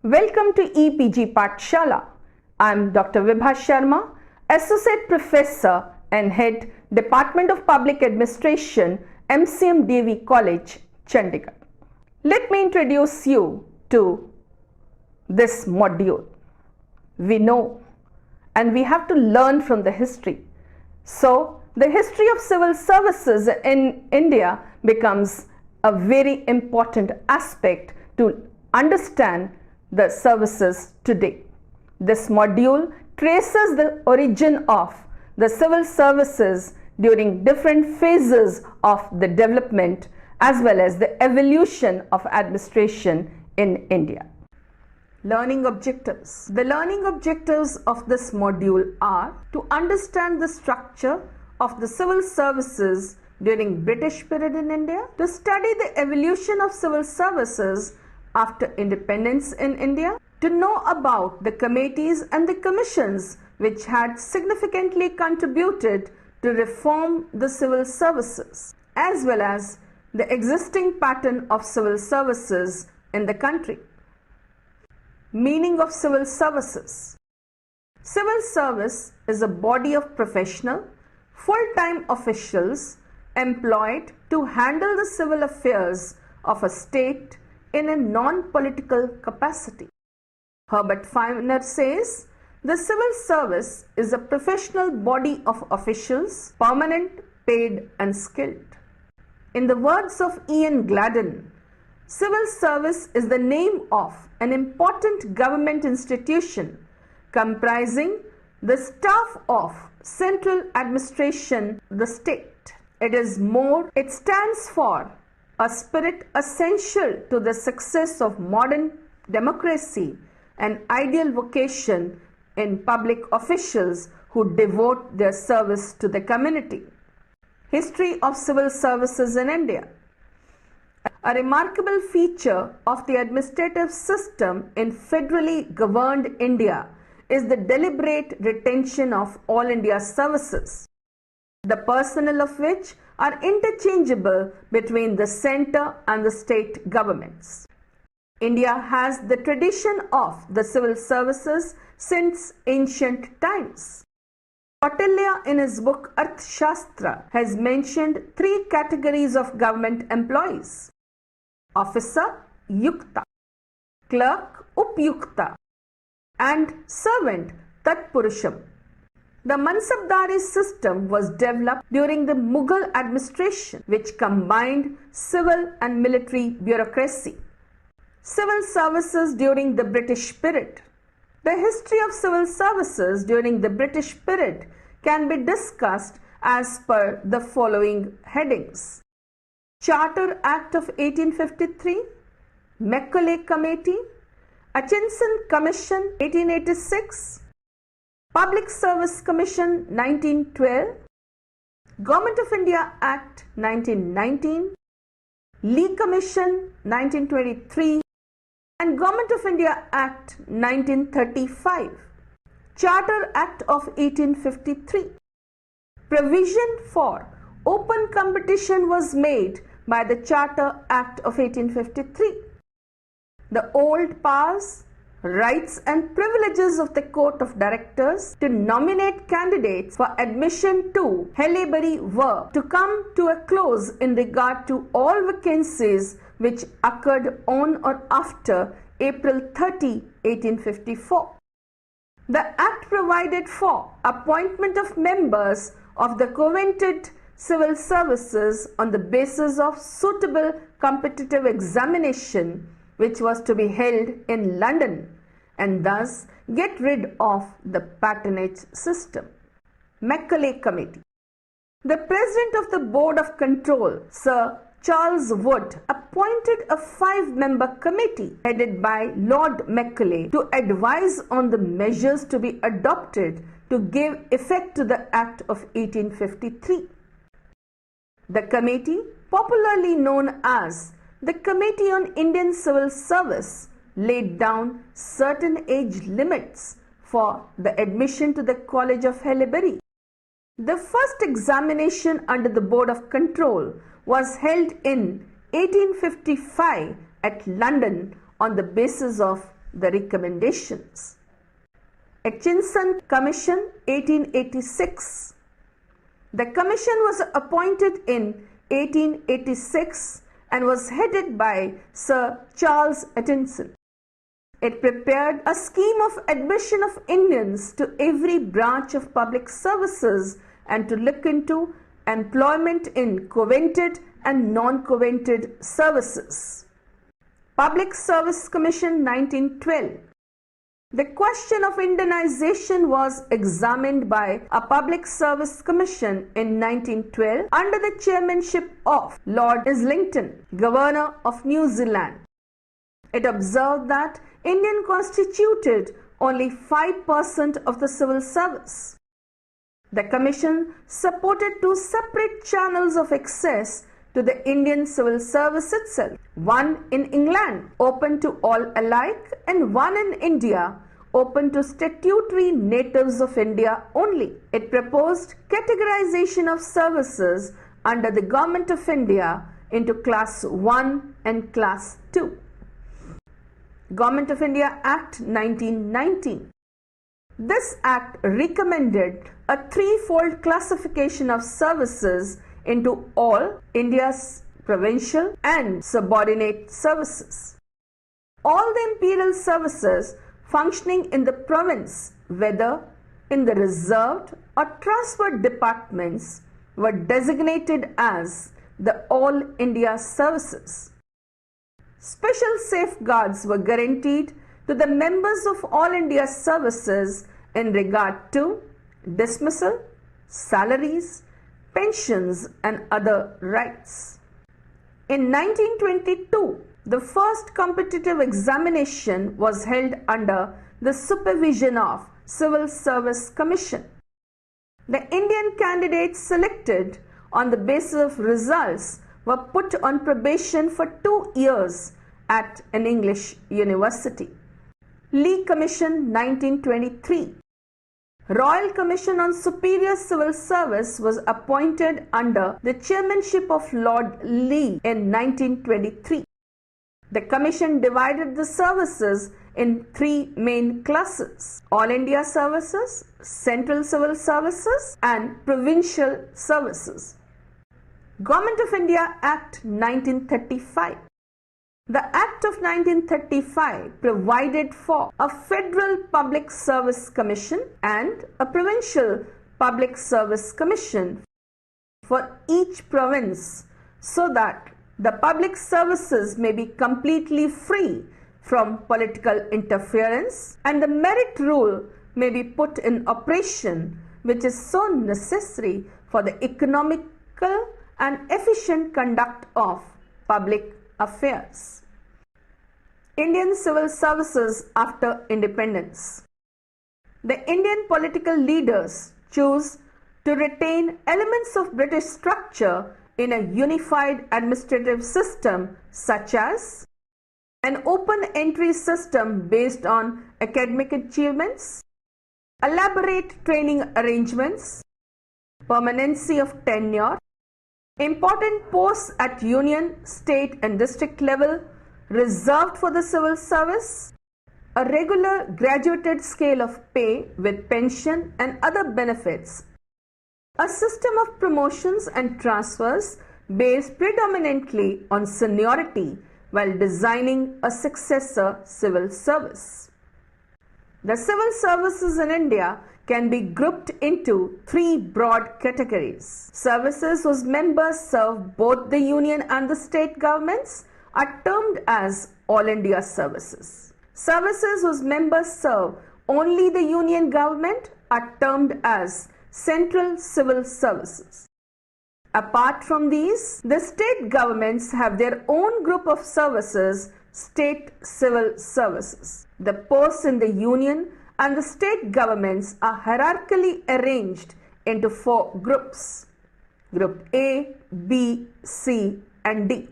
Welcome to EPG Pathshala. I am Dr. Vibha Sharma, Associate Professor and Head, Department of Public Administration, MCM Devi College, Chandigarh. Let me introduce you to this module. We know and we have to learn from the history. So, the history of civil services in India becomes a very important aspect to understand the services today. This module traces the origin of the civil services during different phases of the development as well as the evolution of administration in India. Learning objectives. The learning objectives of this module are to understand the structure of the civil services during British period in India, to study the evolution of civil services after independence in India, to know about the committees and the commissions which had significantly contributed to reform the civil services, as well as the existing pattern of civil services in the country. Meaning of civil services. Civil service is a body of professional, full-time officials employed to handle the civil affairs of a state in a non-political capacity. Herbert Feiner says, the civil service is a professional body of officials, permanent, paid and skilled. In the words of Ian Gladden, civil service is the name of an important government institution comprising the staff of central administration, the state. It stands for a spirit essential to the success of modern democracy, an ideal vocation in public officials who devote their service to the community. History of civil services in India. A remarkable feature of the administrative system in federally governed India is the deliberate retention of all India services, the personnel of which are interchangeable between the center and the state governments. India has the tradition of the civil services since ancient times. Kautilya in his book Arthashastra has mentioned three categories of government employees: officer, yukta, clerk, upyukta, and servant, tatpurusham. The Mansabdari system was developed during the Mughal administration, which combined civil and military bureaucracy. Civil services during the British period. The history of civil services during the British period can be discussed as per the following headings: Charter Act of 1853, Macaulay Committee, Atchison Commission 1886, Public Service Commission 1912, Government of India Act 1919, Lee Commission 1923, and Government of India Act 1935. Charter Act of 1853. Provision for open competition was made by the Charter Act of 1853. The old powers, rights and privileges of the Court of Directors to nominate candidates for admission to Haileybury were to come to a close in regard to all vacancies which occurred on or after April 30, 1854. The Act provided for appointment of members of the covenanted civil services on the basis of suitable competitive examination which was to be held in London, and thus get rid of the patronage system. Macaulay Committee. The President of the Board of Control, Sir Charles Wood, appointed a 5-member committee headed by Lord Macaulay to advise on the measures to be adopted to give effect to the Act of 1853. The committee, popularly known as the Committee on Indian Civil Service, laid down certain age limits for the admission to the College of Haileybury. The first examination under the Board of Control was held in 1855 at London on the basis of the recommendations. Atchison Commission 1886. The commission was appointed in 1886 and was headed by Sir Charles Atchison. It prepared a scheme of admission of Indians to every branch of public services and to look into employment in covenanted and non-covenanted services. Public Service Commission 1912. The question of Indianization was examined by a Public Service Commission in 1912 under the chairmanship of Lord Islington, Governor of New Zealand. It observed that Indian constituted only 5% of the civil service. The Commission supported two separate channels of access to the Indian civil service itself, one in England open to all alike and one in India open to statutory natives of India only. It proposed categorization of services under the Government of India into Class 1 and Class 2. Government of India Act 1919. This act recommended a threefold classification of services into all India's provincial and subordinate services. All the imperial services functioning in the province, whether in the reserved or transferred departments, were designated as the All India Services. Special safeguards were guaranteed to the members of All India Services in regard to dismissal, salaries, pensions and other rights. In 1922, the first competitive examination was held under the supervision of Civil Service Commission. The Indian candidates selected on the basis of results were put on probation for 2 years at an English university. Lee Commission 1923. Royal Commission on Superior Civil Service was appointed under the chairmanship of Lord Lee in 1923. The Commission divided the services in 3 main classes: All India Services, Central Civil Services and Provincial Services. Government of India Act 1935. The Act of 1935 provided for a Federal Public Service Commission and a Provincial Public Service Commission for each province so that the public services may be completely free from political interference and the merit rule may be put in operation, which is so necessary for the economical and efficient conduct of public affairs. Indian civil services after independence. The Indian political leaders chose to retain elements of British structure in a unified administrative system such as an open entry system based on academic achievements, elaborate training arrangements, permanency of tenure, important posts at union, state and district level reserved for the civil service, a regular graduated scale of pay with pension and other benefits, a system of promotions and transfers based predominantly on seniority while designing a successor civil service. The civil services in India can be grouped into 3 broad categories. Services whose members serve both the union and the state governments are termed as All India Services. Services whose members serve only the union government are termed as Central Civil Services. Apart from these, the state governments have their own group of services, State Civil Services. The posts in the union and the state governments are hierarchically arranged into 4 groups: Group A, B, C and D.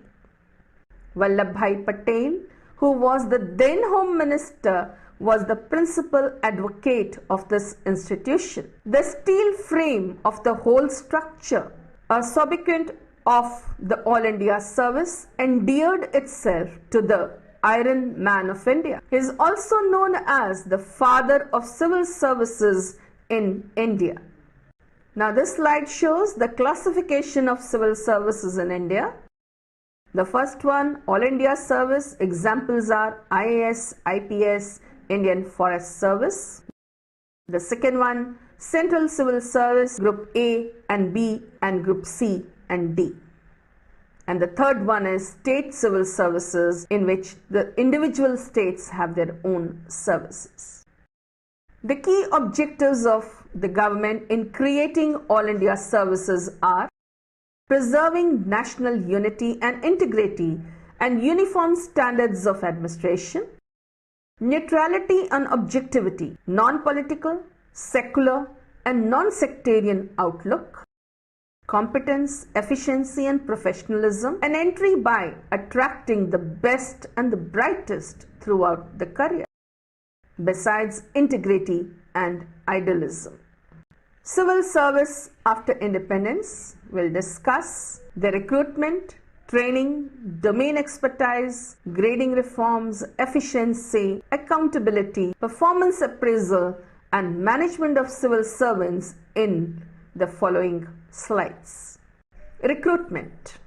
Vallabhbhai Patel, who was the then Home Minister, was the principal advocate of this institution. The steel frame of the whole structure, a sobriquet of the All India Service, endeared itself to the Iron Man of India. He is also known as the father of civil services in India. Now this slide shows the classification of civil services in India. The first one, All India Service. Examples are IAS, IPS, Indian Forest Service. The second one, Central Civil Service, Group A and B and Group C and D. And the third one is State Civil Services, in which the individual states have their own services. The key objectives of the government in creating All India Services are preserving national unity and integrity and uniform standards of administration, neutrality and objectivity, non-political, secular and non-sectarian outlook, competence, efficiency and professionalism, and entry by attracting the best and the brightest throughout the career, besides integrity and idealism. Civil service after independence will discuss the recruitment, training, domain expertise, grading reforms, efficiency, accountability, performance appraisal, and management of civil servants in the following slides. Recruitment.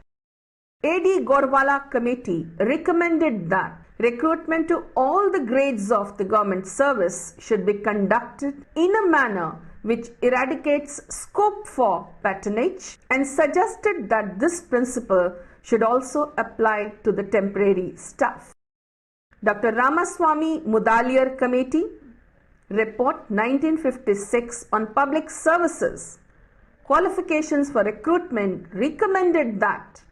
A.D. Gorwala Committee recommended that recruitment to all the grades of the government service should be conducted in a manner which eradicates scope for patronage, and suggested that this principle should also apply to the temporary staff. Dr. Ramaswamy Mudaliar Committee Report 1956 on Public Services Qualifications for Recruitment recommended that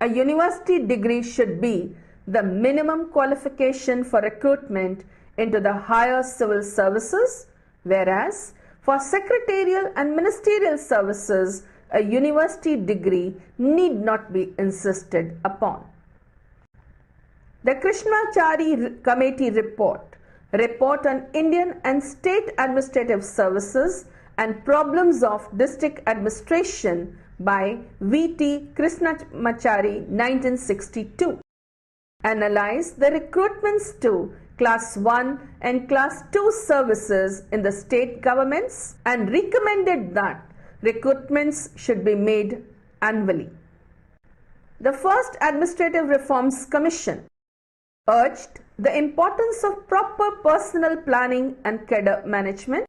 a university degree should be the minimum qualification for recruitment into the higher civil services, whereas for secretarial and ministerial services, a university degree need not be insisted upon. The Krishnachari Committee Report on Indian and State Administrative Services and Problems of District Administration by V.T. Krishnamachari 1962 analyzed the recruitments to Class 1 and Class 2 services in the state governments and recommended that recruitments should be made annually. The first Administrative Reforms Commission urged the importance of proper personnel planning and cadre management.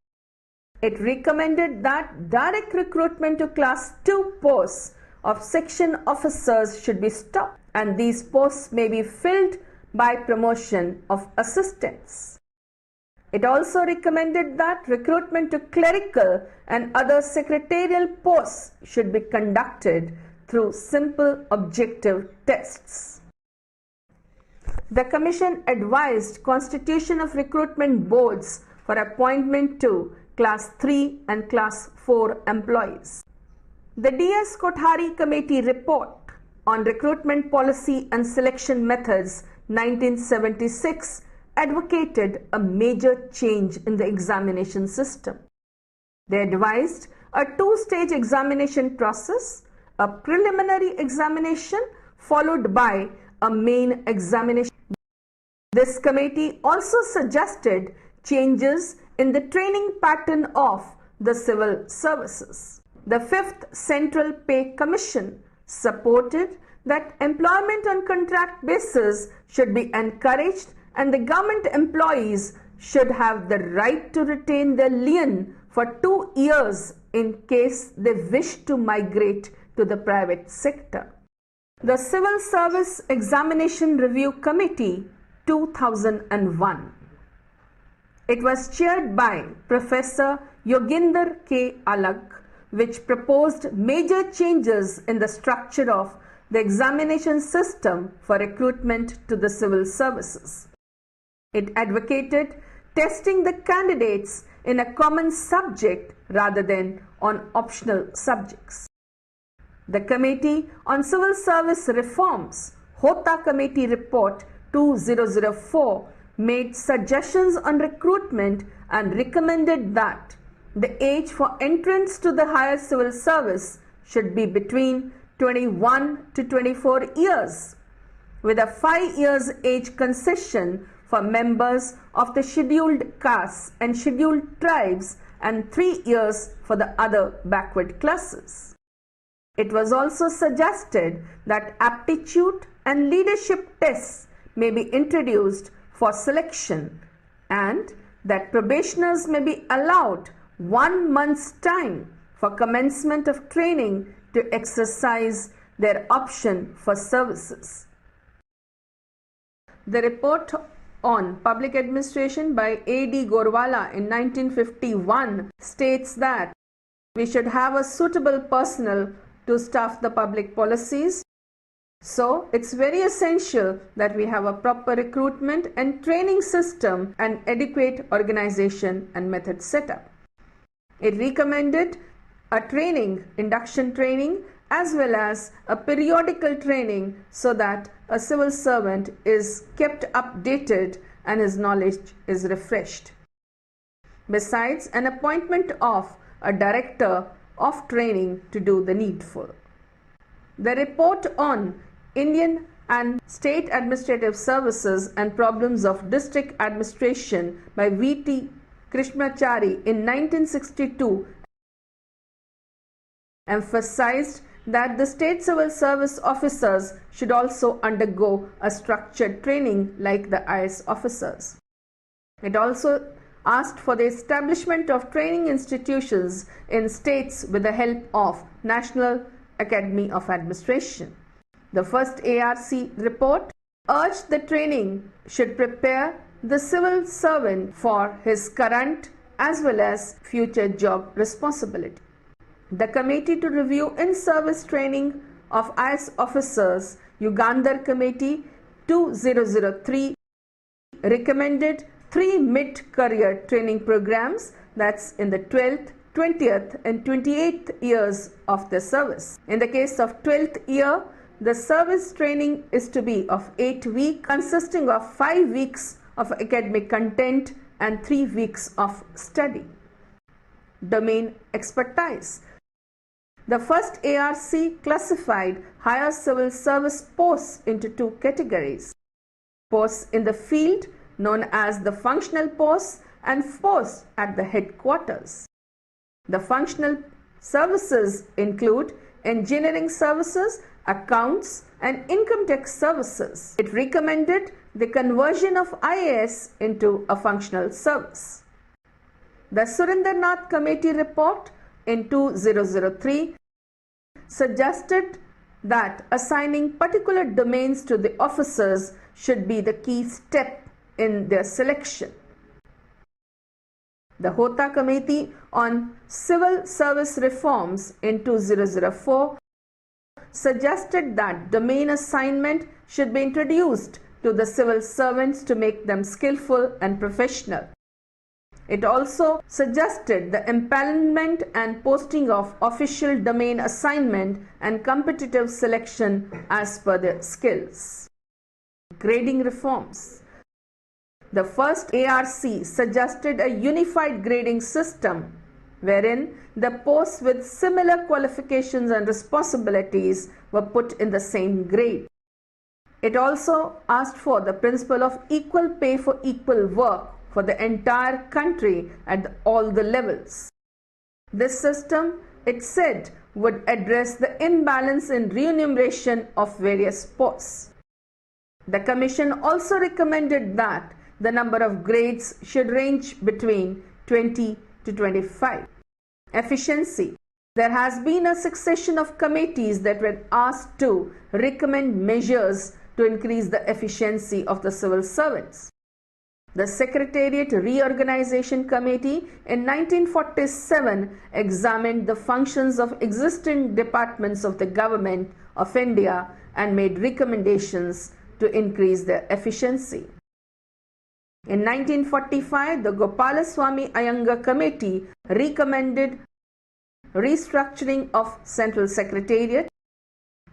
It recommended that direct recruitment to Class 2 posts of section officers should be stopped, and these posts may be filled by promotion of assistants. It also recommended that recruitment to clerical and other secretarial posts should be conducted through simple objective tests. The Commission advised constitution of recruitment boards for appointment to Class 3 and Class 4 employees. The D.S. Kothari Committee Report on Recruitment Policy and Selection Methods 1976 advocated a major change in the examination system. They advised a two-stage examination process, a preliminary examination followed by a main examination. This committee also suggested changes in the training pattern of the civil services. The Fifth Central Pay Commission supported that employment on contract basis should be encouraged and the government employees should have the right to retain their lien for 2 years in case they wish to migrate to the private sector. The Civil Service Examination Review Committee 2001. It was chaired by Professor Yoginder K. Alag, which proposed major changes in the structure of the examination system for recruitment to the civil services. It advocated testing the candidates in a common subject rather than on optional subjects. The Committee on Civil Service Reforms, Hota Committee Report 2004, made suggestions on recruitment and recommended that the age for entrance to the higher civil service should be between 21 to 24 years, with a 5 years age concession for members of the scheduled castes and scheduled tribes and 3 years for the other backward classes. It was also suggested that aptitude and leadership tests may be introduced for selection and that probationers may be allowed 1 month's time for commencement of training to exercise their option for services. The report on public administration by A.D. Gorwala in 1951 states that we should have a suitable personnel to staff the public policies. So it's very essential that we have a proper recruitment and training system and adequate organization and method setup. It recommended a induction training as well as a periodical training so that a civil servant is kept updated and his knowledge is refreshed. Besides, an appointment of a director of training to do the needful. The report on Indian and State Administrative Services and Problems of District Administration by V.T. Krishnamachari in 1962 emphasized that the state civil service officers should also undergo a structured training like the IS officers. It also asked for the establishment of training institutions in states with the help of National Academy of Administration. The first ARC report urged the training should prepare the civil servant for his current as well as future job responsibility. The Committee to Review In-Service Training of IS Officers, Yugandhar Committee 2003, recommended 3 mid-career training programs, that's in the 12th, 20th and 28th years of the service. In the case of 12th year, the service training is to be of 8 weeks, consisting of 5 weeks of academic content and 3 weeks of study. Domain expertise. The first ARC classified higher civil service posts into 2 categories: posts in the field known as the functional posts and posts at the headquarters. The functional services include engineering services, accounts and income tax services. It recommended the conversion of IAS into a functional service. The Surendranath Committee report in 2003 suggested that assigning particular domains to the officers should be the key step in their selection. The Hota Committee on Civil Service Reforms in 2004 suggested that domain assignment should be introduced to the civil servants to make them skillful and professional. It also suggested the empanelment and posting of official domain assignment and competitive selection as per their skills. Grading reforms. The first ARC suggested a unified grading system wherein the posts with similar qualifications and responsibilities were put in the same grade. It also asked for the principle of equal pay for equal work for the entire country at all the levels. This system, it said, would address the imbalance in remuneration of various posts. The Commission also recommended that the number of grades should range between 20 to 25. Efficiency. There has been a succession of committees that were asked to recommend measures to increase the efficiency of the civil servants. The Secretariat Reorganization Committee in 1947 examined the functions of existing departments of the Government of India and made recommendations to increase their efficiency. In 1945, the Gopalaswamy Iyengar Committee recommended restructuring of Central Secretariat,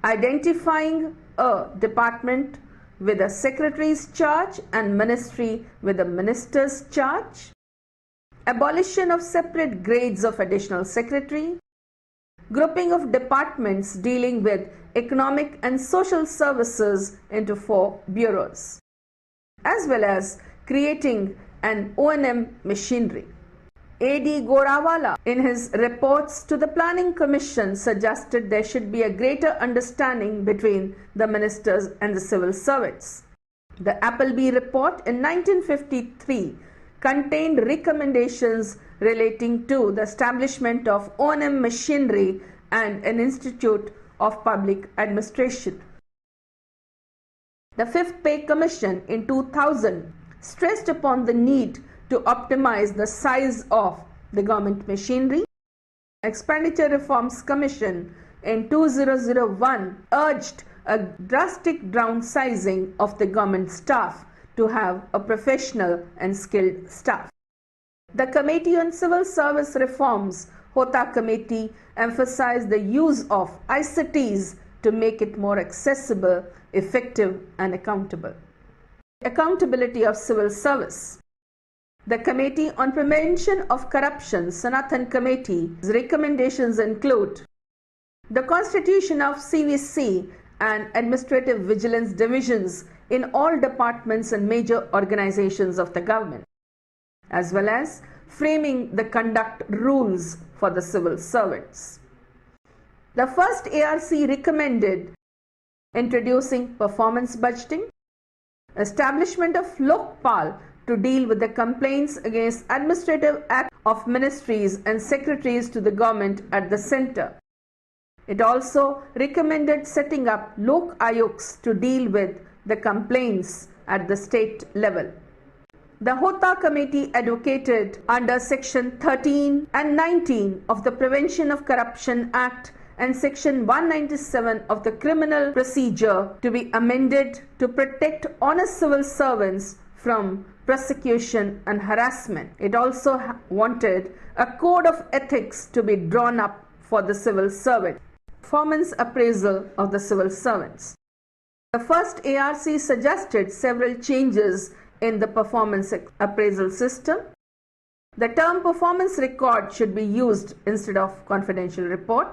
identifying a department with a secretary's charge and ministry with a minister's charge, abolition of separate grades of additional secretary, grouping of departments dealing with economic and social services into 4 bureaus, as well as creating an O&M machinery. A.D. Gorawala, in his reports to the Planning Commission, suggested there should be a greater understanding between the ministers and the civil servants. The Appleby report in 1953 contained recommendations relating to the establishment of O&M machinery and an Institute of Public Administration. The Fifth Pay Commission in 2000 stressed upon the need to optimize the size of the government machinery. Expenditure Reforms Commission in 2001 urged a drastic downsizing of the government staff to have a professional and skilled staff. The Committee on Civil Service Reforms, Hota Committee, emphasized the use of ICTs to make it more accessible, effective and accountable. Accountability of civil service. The Committee on Prevention of Corruption, Sanathan Committee's recommendations include the constitution of CVC and administrative vigilance divisions in all departments and major organizations of the government, as well as framing the conduct rules for the civil servants. The first ARC recommended introducing performance budgeting, establishment of Lokpal to deal with the complaints against administrative acts of ministries and secretaries to the government at the center. It also recommended setting up Lok Ayuks to deal with the complaints at the state level. The Hota Committee advocated under Section 13 and 19 of the Prevention of Corruption Act and Section 197 of the Criminal Procedure to be amended to protect honest civil servants from prosecution and harassment. It also wanted a code of ethics to be drawn up for the civil servant. Performance appraisal of the civil servants. The first ARC suggested several changes in the performance appraisal system. The term performance record should be used instead of confidential report.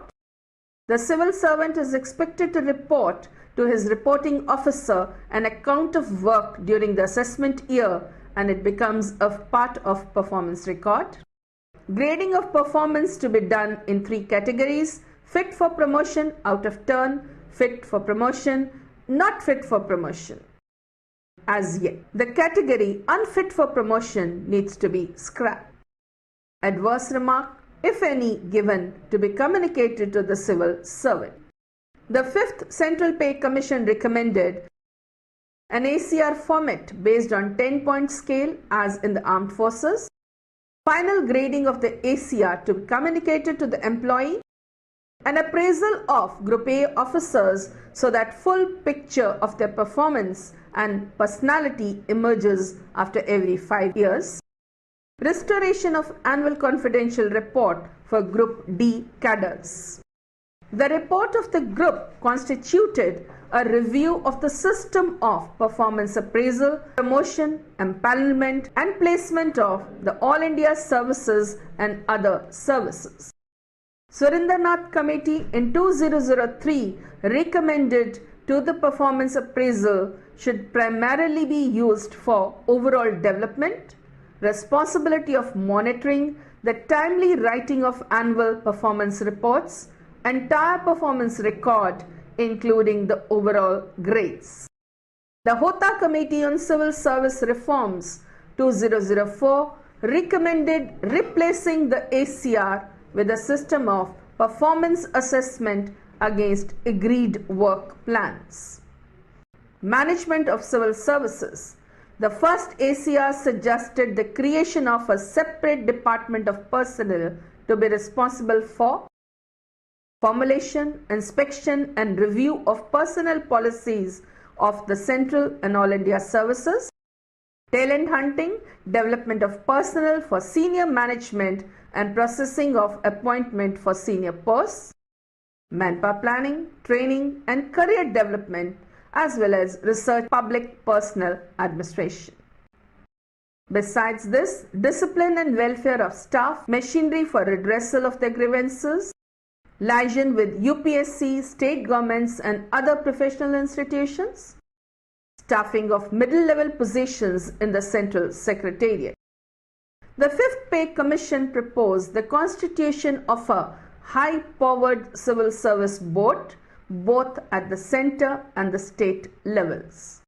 The civil servant is expected to report to his reporting officer an account of work during the assessment year, and it becomes a part of performance record. Grading of performance to be done in 3 categories: fit for promotion, out of turn, fit for promotion, not fit for promotion. As yet, the category unfit for promotion needs to be scrapped. Adverse remark, if any, given to be communicated to the civil servant. The Fifth Central Pay Commission recommended an ACR format based on 10-point scale as in the armed forces. Final grading of the ACR to be communicated to the employee. An appraisal of Group A officers so that full picture of their performance and personality emerges after every 5 years. Restoration of annual confidential report for Group D cadres. The report of the group constituted a review of the system of performance appraisal, promotion, empanelment and placement of the All India services and other services. Surendranath Committee in 2003 recommended to the performance appraisal should primarily be used for overall development, responsibility of monitoring, the timely writing of annual performance reports, entire performance record including the overall grades. The Hota Committee on Civil Service Reforms 2004 recommended replacing the ACR with a system of performance assessment against agreed work plans. Management of civil services. The first ACR suggested the creation of a separate department of personnel to be responsible for formulation, inspection and review of personnel policies of the Central and All India services, talent hunting, development of personnel for senior management and processing of appointment for senior posts, manpower planning, training and career development, as well as research public personnel administration. Besides this, discipline and welfare of staff, machinery for redressal of their grievances, liaison with UPSC, state governments and other professional institutions, staffing of middle-level positions in the Central Secretariat. The Fifth Pay Commission proposed the constitution of a high-powered civil service board both at the center and the state levels.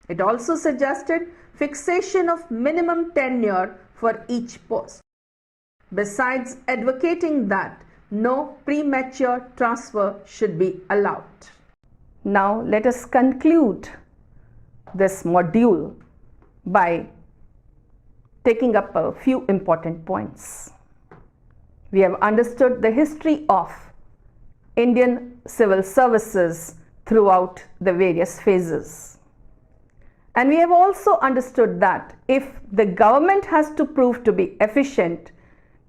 It also suggested fixation of minimum tenure for each post, besides advocating that no premature transfer should be allowed. Now let us conclude this module by taking up a few important points. We have understood the history of Indian civil services throughout the various phases. And we have also understood that if the government has to prove to be efficient,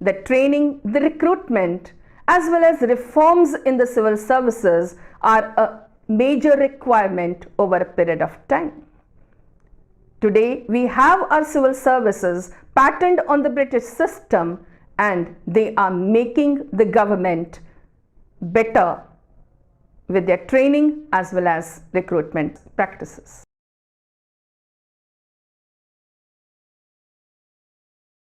the training, the recruitment, as well as reforms in the civil services are a major requirement over a period of time. Today, we have our civil services patterned on the British system, and they are making the government better with their training as well as recruitment practices.